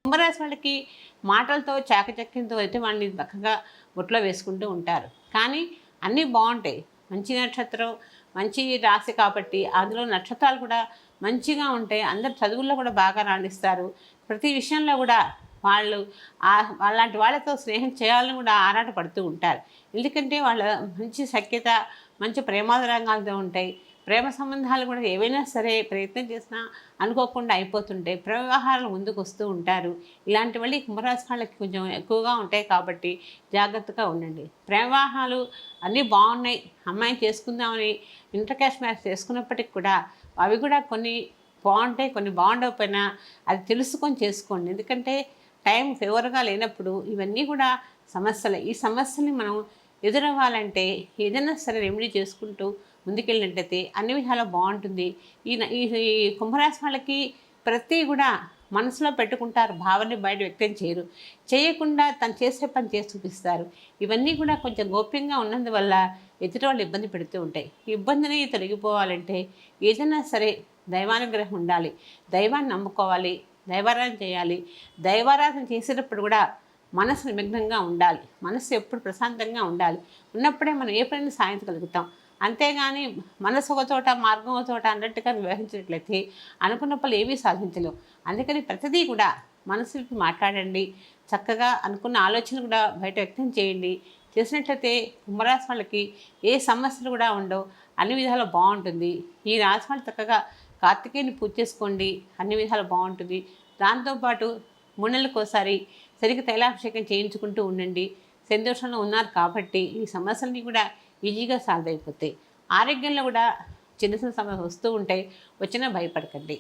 కుంభరాశి వాళ్ళకి మాటలతో చాకచక్యంతో అయితే వాళ్ళని చక్కగా బొట్లో వేసుకుంటూ ఉంటారు. కానీ అన్నీ బాగుంటాయి. మంచి నక్షత్రం, మంచి రాశి కాబట్టి అందులో నక్షత్రాలు కూడా మంచిగా ఉంటాయి. అందరు చదువుల్లో కూడా బాగా రాణిస్తారు. ప్రతి విషయంలో కూడా వాళ్ళు అలాంటి వాళ్ళతో స్నేహం చేయాలని కూడా ఆరాట పడుతూ ఉంటారు. ఎందుకంటే వాళ్ళ మంచి సఖ్యత, మంచి ప్రేమాదరంగాలతో ఉంటాయి. ప్రేమ సంబంధాలు కూడా ఏవైనా సరే ప్రయత్నం చేసినా అనుకోకుండా అయిపోతుంటాయి. ప్రేమ వ్యవహారాలు ముందుకు వస్తూ ఉంటారు. ఇలాంటి వాళ్ళు కుంభరాశి వాళ్ళకి కొంచెం ఎక్కువగా ఉంటాయి కాబట్టి జాగ్రత్తగా ఉండండి. ప్రేమ వివాహాలు అన్నీ బాగున్నాయి, అమ్మాయిని చేసుకుందామని ఇంటర్ క్యాస్ట్ మ్యారేజ్ చేసుకున్నప్పటికి కూడా అవి కూడా కొన్ని బాగుంటాయి, కొన్ని బాగుండకపోయినా అది తెలుసుకొని చేసుకోండి. ఎందుకంటే టైం ఫేవర్గా లేనప్పుడు ఇవన్నీ కూడా సమస్యలే. ఈ సమస్యని మనం ఎదురవ్వాలంటే ఏదైనా సరే రెమెడీ చేసుకుంటూ ముందుకెళ్ళినట్టయితే అన్ని విధాలా బాగుంటుంది. ఈ కుంభరాశి వాళ్ళకి ప్రతి కూడా మనసులో పెట్టుకుంటారు, భావాన్ని బయట వ్యక్తం చేయరు. చేయకుండా తను చేసే పని చేసి చూపిస్తారు. ఇవన్నీ కూడా కొంచెం గోప్యంగా ఉన్నందువల్ల ఎదుటి వాళ్ళు ఇబ్బంది పెడుతూ ఉంటాయి. ఈ ఇబ్బందిని తొలగిపోవాలంటే ఏదైనా సరే దైవానుగ్రహం ఉండాలి, దైవాన్ని నమ్ముకోవాలి, దైవారాధన చేయాలి. దైవారాధన చేసేటప్పుడు కూడా మనసు నిమగ్నంగా ఉండాలి. మనసు ఎప్పుడు ప్రశాంతంగా ఉండాలి. ఉన్నప్పుడే మనం ఏ పనిని సాధించగలుగుతాం. అంతేగాని మనసు ఒక చోట మార్గం ఒక చోట అన్నట్టుగా వ్యవహరించినట్లయితే అనుకున్న పనులు ఏమీ సాధించలేవు. అందుకని ప్రతిదీ కూడా మనసుకి మాట్లాడండి. చక్కగా అనుకున్న ఆలోచనలు కూడా బయట వ్యక్తం చేయండి. చేసినట్లయితే కుంభరాశి వాళ్ళకి ఏ సమస్యలు కూడా ఉండవు. అన్ని విధాలు బాగుంటుంది. ఈ రాశి వాళ్ళు చక్కగా కార్తికేయుని పూజ చేసుకోండి, అన్ని విధాలు బాగుంటుంది. దాంతోపాటు 3 నెలలకోసారి సరిగ్గా తైలాభిషేకం చేయించుకుంటూ ఉండండి. సంతోషంలో ఉన్నారు కాబట్టి ఈ సమస్యలన్నీ కూడా ఈజీగా సాల్వ్ అయిపోతాయి. ఆరోగ్యంలో కూడా చిన్న చిన్న సమస్యలు వస్తూ ఉంటాయి, వచ్చినా భయపడకండి.